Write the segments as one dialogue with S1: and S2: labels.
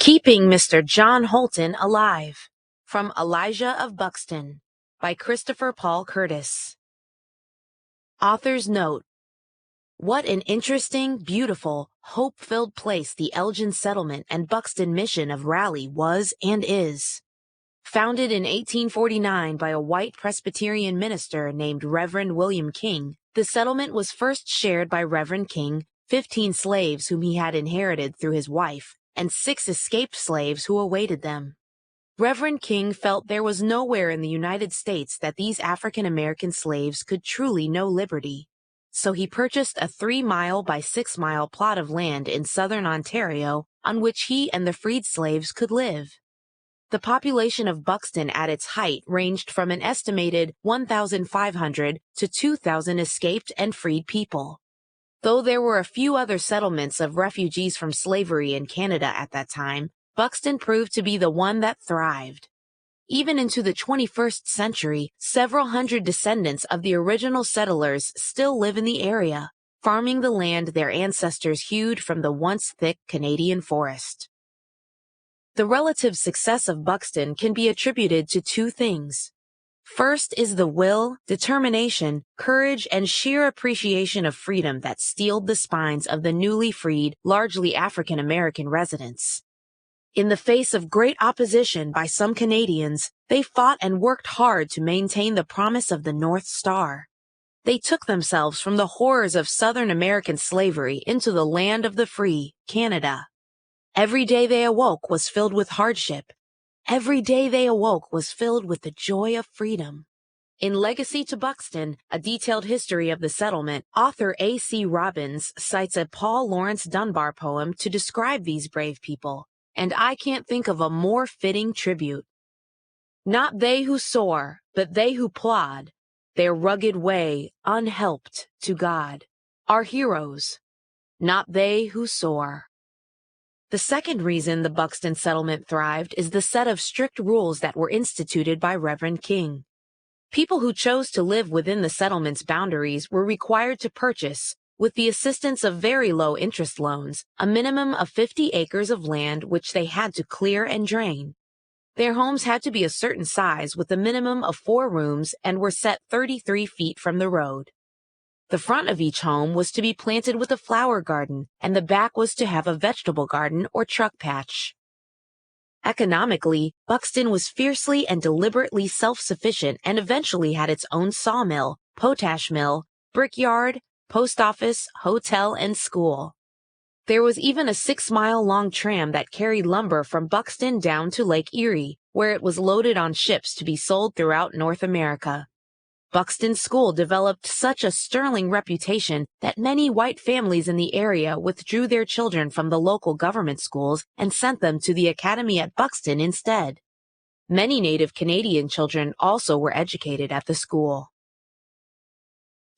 S1: Keeping Mr. John Holton Alive, from Elijah of Buxton, by Christopher Paul Curtis. Author's note: what an interesting, beautiful, hope-filled place the Elgin Settlement and Buxton Mission of Raleigh was and is. Founded in 1849 by a white Presbyterian minister named Reverend William King, the settlement was first shared by Reverend King, 15 slaves whom he had inherited through his wife, and 6 escaped slaves who awaited them. Reverend King felt there was nowhere in the United States that these African American slaves could truly know liberty. So he purchased a 3-mile by 6-mile plot of land in southern Ontario on which he and the freed slaves could live. The population of Buxton at its height ranged from an estimated 1,500 to 2,000 escaped and freed people. Though there were a few other settlements of refugees from slavery in Canada at that time, Buxton proved to be the one that thrived. Even into the 21st century, several hundred descendants of the original settlers still live in the area, farming the land their ancestors hewed from the once thick Canadian forest. The relative success of Buxton can be attributed to 2 things. First is the will, determination, courage, and sheer appreciation of freedom that steeled the spines of the newly freed, largely African American residents. In the face of great opposition by some Canadians, they fought and worked hard to maintain the promise of the North Star. They took themselves from the horrors of Southern American slavery into the land of the free, Canada. Every day they awoke was filled with hardship. Every day they awoke was filled with the joy of freedom. In Legacy to Buxton, a detailed history of the settlement, author A.C. Robbins cites a Paul Laurence Dunbar poem to describe these brave people, and I can't think of a more fitting tribute. Not they who soar, but they who plod their rugged way, unhelped, to God, are heroes, not they who soar. The second reason the Buxton settlement thrived is the set of strict rules that were instituted by Reverend King. People who chose to live within the settlement's boundaries were required to purchase, with the assistance of very low interest loans, a minimum of 50 acres of land which they had to clear and drain. Their homes had to be a certain size with a minimum of 4 rooms and were set 33 feet from the road. The front of each home was to be planted with a flower garden, and the back was to have a vegetable garden or truck patch. Economically, Buxton was fiercely and deliberately self-sufficient and eventually had its own sawmill, potash mill, brickyard, post office, hotel, and school. There was even a 6-mile-long tram that carried lumber from Buxton down to Lake Erie, where it was loaded on ships to be sold throughout North America. Buxton School developed such a sterling reputation that many white families in the area withdrew their children from the local government schools and sent them to the academy at Buxton instead. Many Native Canadian children also were educated at the school.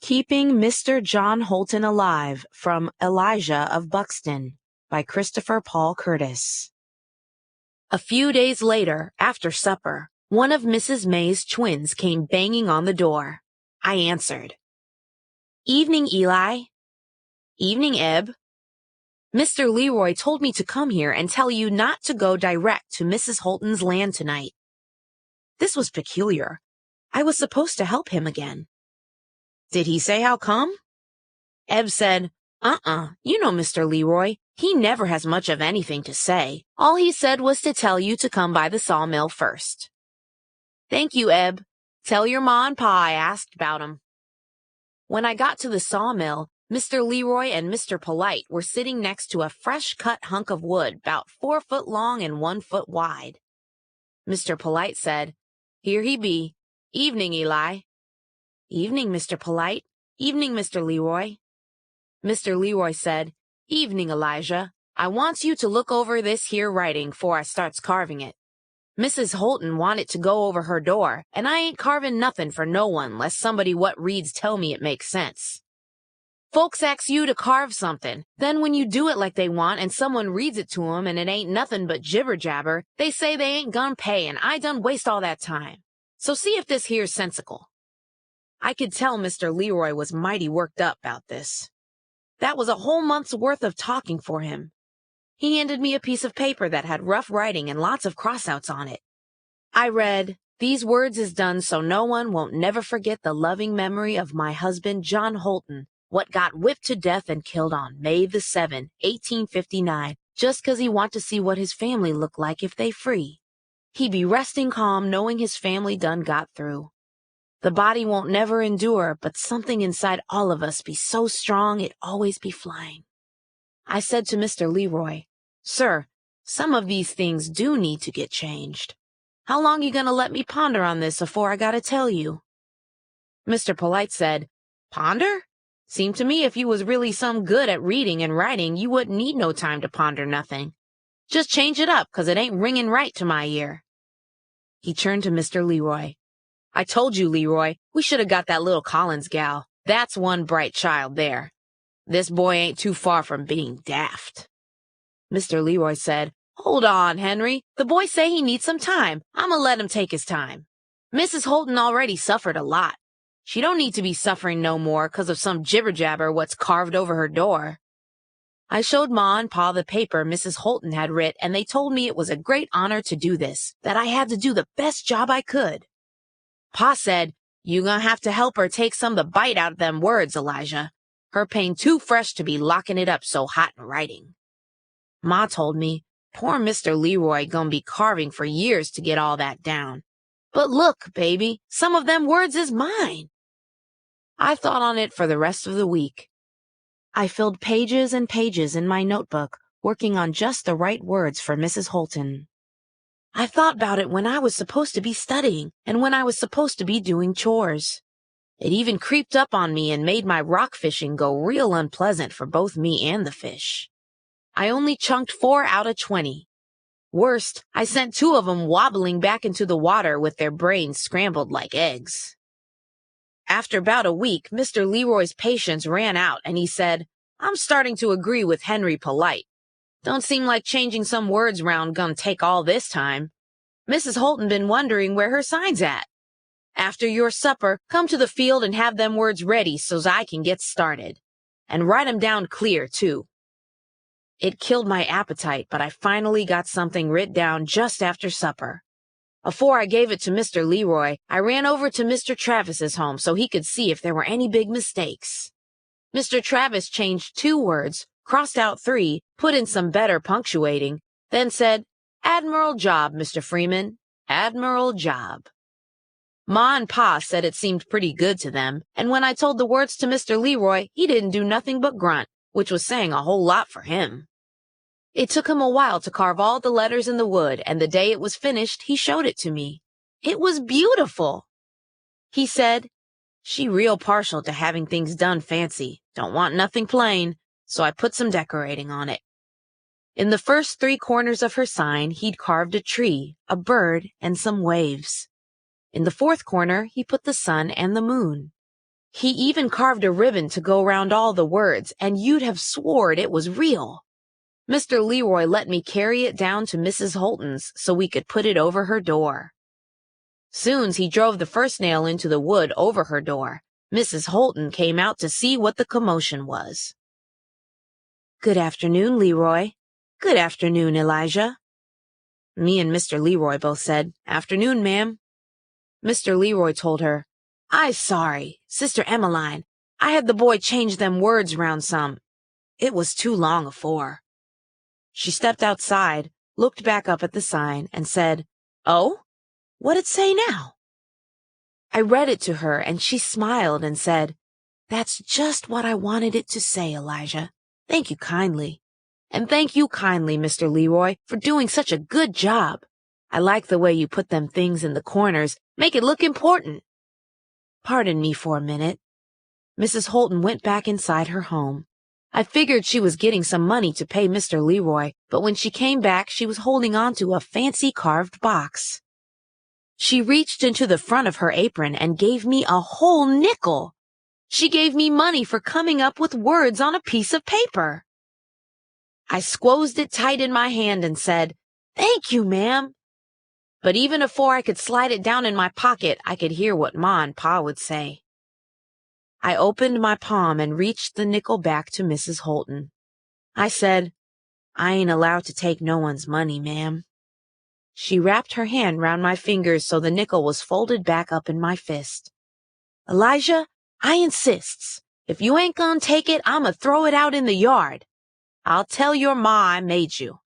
S1: Keeping Mr. John Holton Alive, from Elijah of Buxton, by Christopher Paul Curtis. A few days later, after supper, one of Mrs. May's twins came banging on the door. I answered. "Evening, Eli." "Evening, Eb." "Mr. Leroy told me to come here and tell you not to go direct to Mrs. Holton's land tonight." This was peculiar. I was supposed to help him again. "Did he say how come?" Eb said, You know Mr. Leroy. He never has much of anything to say. All he said was to tell you to come by the sawmill first." "Thank you, Eb. Tell your ma and pa I asked about 'em." When I got to the sawmill, Mr. Leroy and Mr. Polite were sitting next to a fresh-cut hunk of wood 'bout 4 foot long and 1 foot wide. Mr. Polite said, "Here he be. Evening, Eli." "Evening, Mr. Polite. Evening, Mr. Leroy." Mr. Leroy said, "Evening, Elijah. I wants you to look over this here writing 'fore I starts carving it. Mrs. Holton wanted to go over her door, and I ain't carvin' nothin' for no one 'less somebody what reads tell me it makes sense. Folks ax you to carve something, then when you do it like they want and someone reads it to 'em and it ain't nothin' but jibber-jabber, they say they ain't gon' pay and I done waste all that time. So see if this here's sensical." I could tell Mr. Leroy was mighty worked up 'bout this. That was a whole month's worth of talking for him. He handed me a piece of paper that had rough writing and lots of crossouts on it. I read, "These words is done so no one won't never forget the loving memory of my husband, John Holton, what got whipped to death and killed on May the 7th, 1859, just 'cause he want to see what his family look like if they free. He be resting calm knowing his family done got through. The body won't never endure, but something inside all of us be so strong it always be flying." I said to Mr. Leroy, "Sir, some of these things do need to get changed. How long you gonna let me ponder on this afore I gotta tell you?" Mr. Polite said, "Ponder? Seemed to me if you was really some good at reading and writing, you wouldn't need no time to ponder nothing. Just change it up, 'cause it ain't ringing right to my ear." He turned to Mr. Leroy. "I told you, Leroy, we should have got that little Collins gal. That's one bright child there. This boy ain't too far from being daft." Mr. Leroy said, "Hold on, Henry. The boy say he needs some time. I'ma let him take his time. Mrs. Holton already suffered a lot. She don't need to be suffering no more 'cause of some jibber-jabber what's carved over her door." I showed Ma and Pa the paper Mrs. Holton had writ, and they told me it was a great honor to do this, that I had to do the best job I could. Pa said, "You gonna have to help her take some of the bite out of them words, Elijah. Her pain too fresh to be locking it up so hot in writing." Ma told me, "Poor Mr. Leroy gonna be carving for years to get all that down. But look, baby, some of them words is mine." I thought on it for the rest of the week. I filled pages and pages in my notebook, working on just the right words for Mrs. Holton. I thought about it when I was supposed to be studying and when I was supposed to be doing chores. It even creeped up on me and made my rock fishing go real unpleasant for both me and the fish. I only chunked 4 out of 20. Worst, I sent 2 of them wobbling back into the water with their brains scrambled like eggs. After about a week, Mr. Leroy's patience ran out and he said, "I'm starting to agree with Henry Polite. Don't seem like changing some words round gonna take all this time. Mrs. Holton been wondering where her sign's at. After your supper, come to the field and have them words ready so's I can get started. And write 'em down clear, too." It killed my appetite, but I finally got something writ down just after supper. Afore I gave it to Mr. Leroy, I ran over to Mr. Travis's home so he could see if there were any big mistakes. Mr. Travis changed 2 words, crossed out 3, put in some better punctuating, then said, "Admiral job, Mr. Freeman, admiral job." Ma and Pa said it seemed pretty good to them, and when I told the words to Mr. Leroy, he didn't do nothing but grunt, which was saying a whole lot for him. It took him a while to carve all the letters in the wood, and the day it was finished, he showed it to me. It was beautiful. He said, "She real partial to having things done fancy, don't want nothing plain, so I put some decorating on it." In the first 3 corners of her sign, he'd carved a tree, a bird, and some waves. In the 4th corner, he put the sun and the moon. He even carved a ribbon to go round all the words, and you'd have swored it was real. Mr. Leroy let me carry it down to Mrs. Holton's so we could put it over her door. Soon's he drove the first nail into the wood over her door, Mrs. Holton came out to see what the commotion was. "Good afternoon, Leroy." "Good afternoon, Elijah." Me and Mr. Leroy both said, "Afternoon, ma'am." Mr. Leroy told her, "I sorry, Sister Emmeline, I had the boy change them words round some. It was too long afore." She stepped outside, looked back up at the sign, and said, "Oh? What'd it say now?" I read it to her, and she smiled and said, "That's just what I wanted it to say, Elijah. Thank you kindly. And thank you kindly, Mr. Leroy, for doing such a good job. I like the way you put them things in the corners, make it look important." Pardon me for a minute. Mrs. Holton went back inside her home. I figured she was getting some money to pay Mr. Leroy, but when she came back, she was holding on to a fancy carved box. She reached into the front of her apron and gave me a whole nickel. She gave me money for coming up with words on a piece of paper. I squozed it tight in my hand and said, "Thank you, ma'am." But even afore I could slide it down in my pocket, I could hear what Ma and Pa would say. I opened my palm and reached the nickel back to Mrs. Holton. I said, I ain't allowed to take no one's money, ma'am. She wrapped her hand round my fingers so the nickel was folded back up in my fist. Elijah, I insists. If you ain't gonna take it, I'ma throw it out in the yard. I'll tell your ma I made you.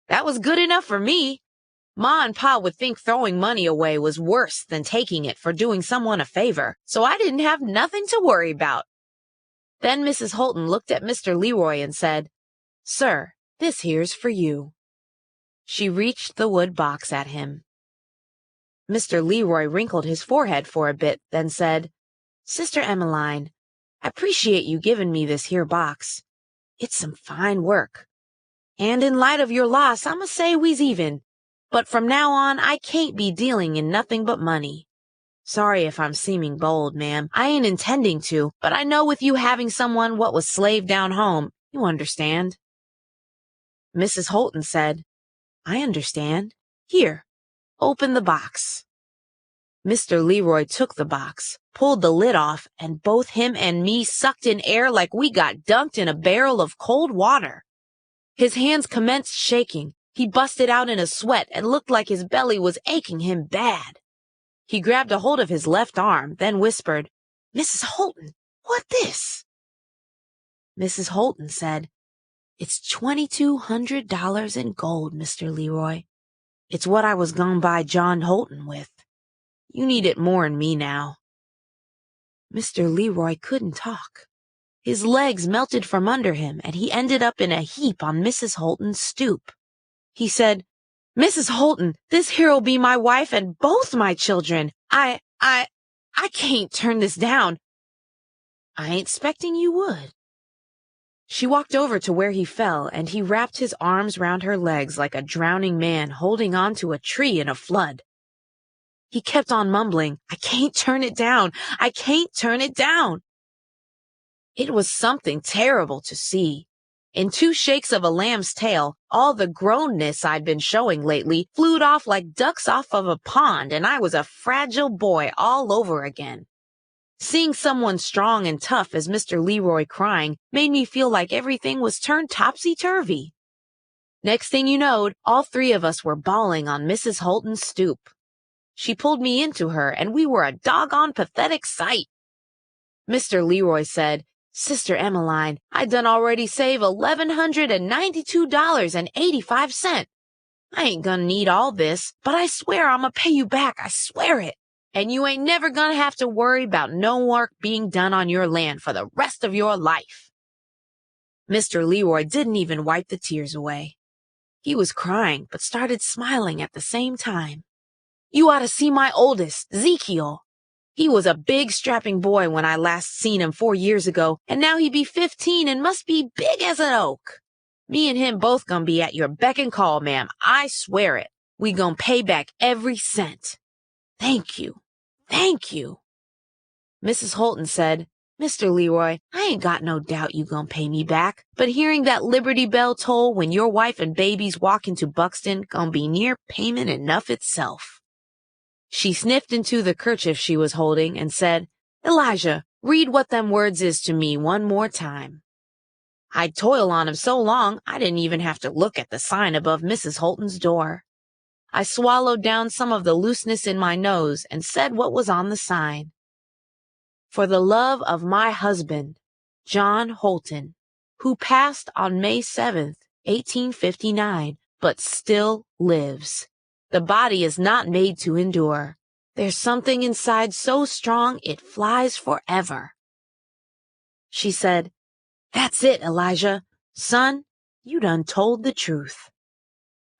S1: That was good enough for me. Ma and Pa would think throwing money away was worse than taking it for doing someone a favor, so I didn't have nothing to worry about. Then Mrs. Holton looked at Mr. Leroy and said, Sir, this here's for you. She reached the wood box at him. Mr. Leroy wrinkled his forehead for a bit, then said, Sister Emmeline, I appreciate you giving me this here box. It's some fine work. And in light of your loss, I'ma say we's even. But from now on, I can't be dealing in nothing but money. Sorry if I'm seeming bold, ma'am. I ain't intending to, but I know with you having someone what was slaved down home, you understand. Mrs. Holton said, I understand. Here, open the box. Mr. Leroy took the box, pulled the lid off, and both him and me sucked in air like we got dunked in a barrel of cold water. His hands commenced shaking. He busted out in a sweat and looked like his belly was aching him bad. He grabbed a hold of his left arm, then whispered, Mrs. Holton, what this? Mrs. Holton said, It's $2,200 in gold, Mr. Leroy. It's what I was gone by John Holton with. You need it more'n me now. Mr. Leroy couldn't talk. His legs melted from under him, and he ended up in a heap on Mrs. Holton's stoop. He said, Mrs. Holton, this here'll be my wife and both my children. I can't turn this down. I ain't 'specting you would. She walked over to where he fell, and he wrapped his arms round her legs like a drowning man holding on to a tree in a flood. He kept on mumbling, I can't turn it down. I can't turn it down. It was something terrible to see. In 2 shakes of a lamb's tail, all the grownness I'd been showing lately flew off like ducks off of a pond, and I was a fragile boy all over again. Seeing someone strong and tough as Mr. Leroy crying made me feel like everything was turned topsy-turvy. Next thing you knowed, all 3 of us were bawling on Mrs. Holton's stoop. She pulled me into her, and we were a doggone pathetic sight. Mr. Leroy said, Sister Emmeline, I done already save $1,192.85. I ain't gonna need all this, but I swear I'ma pay you back, I swear it. And you ain't never gonna have to worry about no work being done on your land for the rest of your life. Mr. Leroy didn't even wipe the tears away. He was crying, but started smiling at the same time. You ought to see my oldest, Ezekiel. He was a big, strapping boy when I last seen him 4 years ago, and now he be 15 and must be big as an oak. Me and him both gonna be at your beck and call, ma'am. I swear it. We gonna pay back every cent. Thank you. Thank you. Mrs. Holton said, Mr. Leroy, I ain't got no doubt you gonna pay me back, but hearing that Liberty Bell toll when your wife and babies walk into Buxton gonna be near payment enough itself. She sniffed into the kerchief she was holding and said, Elijah, read what them words is to me one more time. I'd toil on 'em so long, I didn't even have to look at the sign above Mrs. Holton's door. I swallowed down some of the looseness in my nose and said what was on the sign. For the love of my husband, John Holton, who passed on May 7th, 1859, but still lives. The body is not made to endure. There's something inside so strong it flies forever. She said, That's it, Elijah. Son, you done told the truth.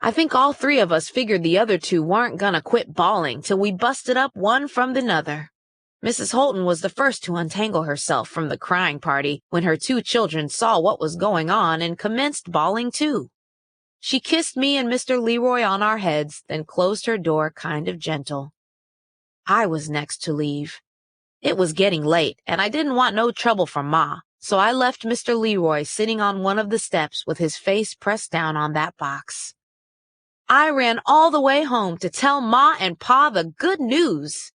S1: I think all 3 of us figured the other 2 weren't gonna quit bawling till we busted up one from the other. Mrs. Holton was the first to untangle herself from the crying party when her 2 children saw what was going on and commenced bawling too. She kissed me and Mr. Leroy on our heads, then closed her door kind of gentle. I was next to leave. It was getting late, and I didn't want no trouble from Ma, so I left Mr. Leroy sitting on one of the steps with his face pressed down on that box. I ran all the way home to tell Ma and Pa the good news.